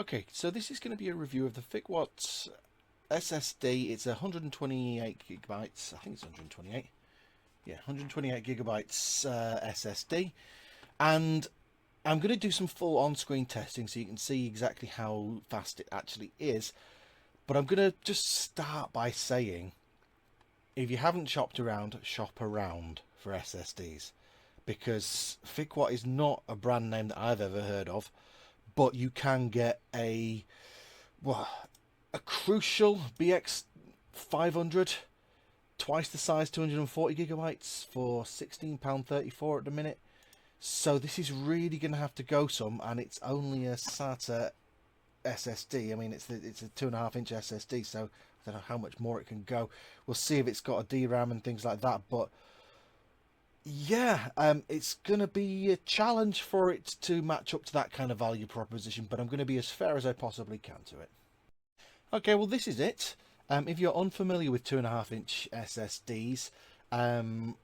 Okay, so this is going to be a review of the Fikwot SSD. It's 128 gigabytes. I think it's 128. Yeah, 128 gigabytes SSD. And I'm going to do some full on-screen testing so you can see exactly how fast it actually is. But I'm going to just start by saying, if you haven't shopped around, shop around for SSDs. Because Fikwot is not a brand name that I've ever heard of. But you can get a crucial BX500, twice the size, 240 gigabytes for £16.34 at the minute. So this is really going to have to go some, and it's only a SATA SSD. I mean, it's a 2.5-inch SSD, so I don't know how much more it can go. We'll see if it's got a DRAM and things like that, but yeah, it's going to be a challenge for it to match up to that kind of value proposition, but I'm going to be as fair as I possibly can to it. Okay, well, this is it. If you're unfamiliar with 2.5-inch SSDs,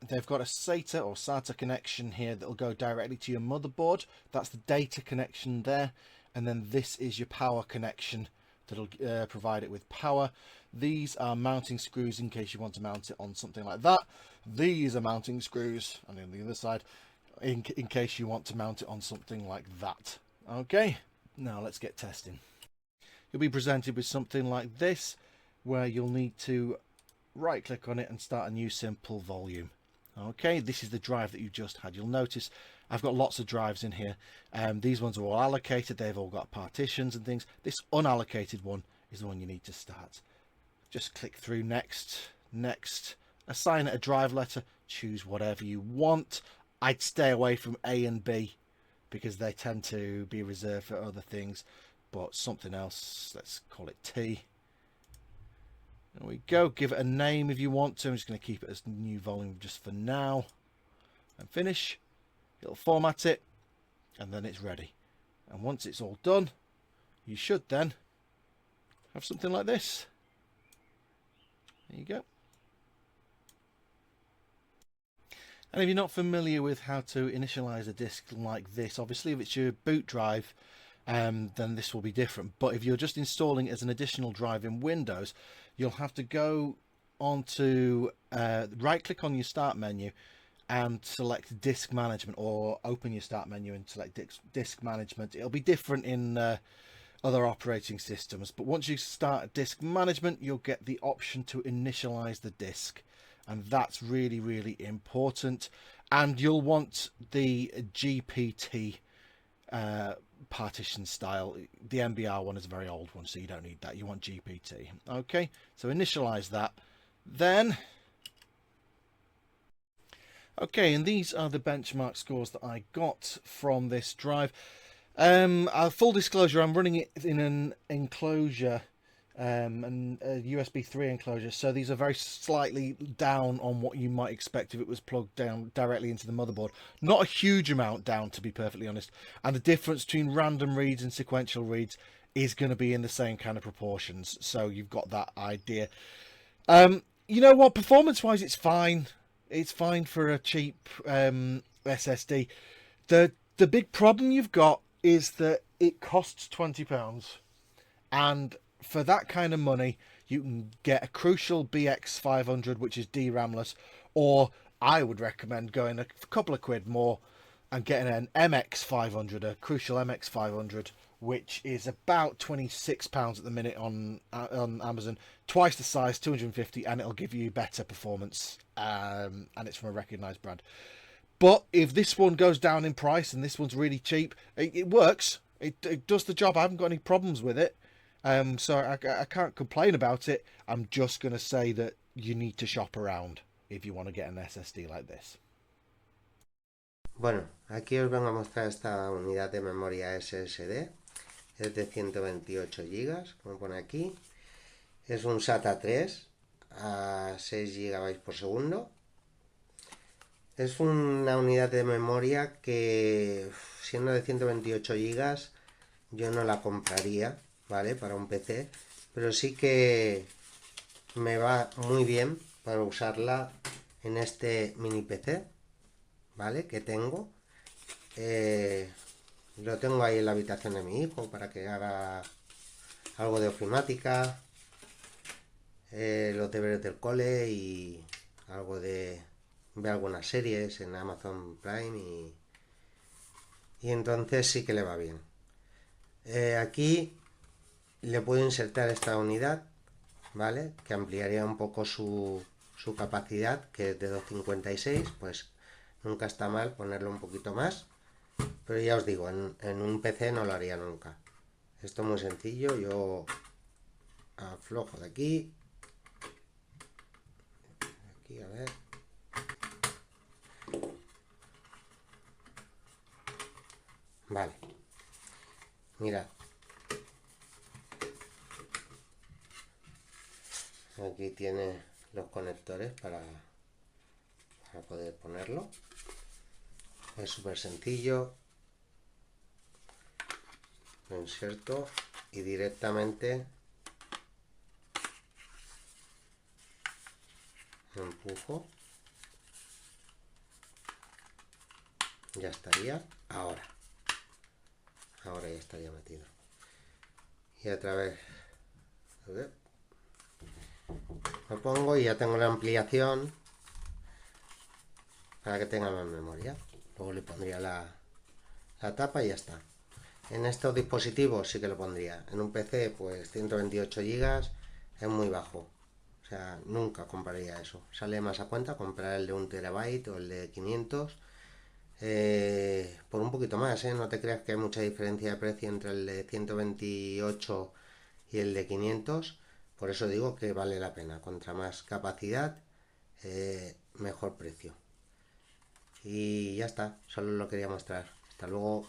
they've got a SATA or SATA connection here that will go directly to your motherboard. That's the data connection there. And then this is your power connection that'll provide it with power. These are mounting screws in case you want to mount it on something like that. These are mounting screws, and on the other side, in case you want to mount it on something like that. Okay, now let's get testing. You'll be presented with something like this, where you'll need to right click on it and start a new simple volume. Okay, this is the drive that you just had. You'll notice I've got lots of drives in here. These ones are all allocated. They've all got partitions and things. This unallocated one is the one you need to start. Just click through next, next, assign it a drive letter, choose whatever you want. I'd stay away from A and B because they tend to be reserved for other things, but something else, let's call it T. There we go. Give it a name if you want to. I'm just going to keep it as new volume just for now. And finish. It'll format it, and then it's ready. And once it's all done, you should then have something like this. There you go. And if you're not familiar with how to initialize a disk like this, obviously if it's your boot drive, then this will be different. But if you're just installing it as an additional drive in Windows, you'll have to go onto right click on your start menu and select disk management, or open your start menu and select disk management. It'll be different in other operating systems, but once you start disk management, you'll get the option to initialize the disk, and that's really, really important. And you'll want the GPT partition style. The MBR one is a very old one, so you don't need that. You want GPT. Okay, so initialize that. Then okay, and these are the benchmark scores that I got from this drive. Full disclosure, I'm running it in an enclosure, and a USB 3 enclosure, so these are very slightly down on what you might expect if it was plugged down directly into the motherboard. Not a huge amount down, to be perfectly honest, and the difference between random reads and sequential reads is going to be in the same kind of proportions, so you've got that idea. You know what, performance-wise, it's fine. It's fine for a cheap SSD. The big problem you've got is that it costs £20, and for that kind of money you can get a Crucial BX500, which is DRAMless, or I would recommend going a couple of quid more and getting an MX500, a Crucial MX500, which is about £26 at the minute on Amazon, twice the size, 250, and it'll give you better performance, and it's from a recognized brand. But if this one goes down in price and this one's really cheap, it works. It does the job. I haven't got any problems with it, so I can't complain about it. I'm just going to say that you need to shop around if you want to get an SSD like this. Bueno, aquí os vengo a mostrar esta unidad de memoria SSD. Es de 128 GB, como pone aquí. Es un SATA 3 a 6 GB por segundo. Es una unidad de memoria que, siendo de 128 GB, yo no la compraría, ¿vale? Para un PC, pero sí que me va muy bien para usarla en este mini PC, ¿vale? Que tengo. Lo tengo ahí en la habitación de mi hijo para que haga algo de ofimática, los deberes del cole y algo de ver algunas series en Amazon Prime y entonces sí que le va bien. Aquí le puedo insertar esta unidad, ¿vale? Que ampliaría un poco su capacidad, que es de 256, pues nunca está mal ponerlo un poquito más. Pero ya os digo, en un PC no lo haría nunca. Esto es muy sencillo, yo aflojo de aquí, a ver. Vale, mirad. Aquí tiene los conectores para poder ponerlo. Es súper sencillo. Lo inserto y directamente empujo. Ya estaría. Ahora ya estaría metido. Y otra vez lo pongo y ya tengo la ampliación para que tenga más memoria. Luego le pondría la tapa y ya está. En estos dispositivos sí que lo pondría. En un PC pues 128 GB es muy bajo. O sea, nunca compraría eso. Sale más a cuenta comprar el de 1 TB o el de 500 por un poquito más, no te creas que hay mucha diferencia de precio entre el de 128 y el de 500. Por eso digo que vale la pena. Contra más capacidad, mejor precio. Y ya está, solo lo quería mostrar. Hasta luego.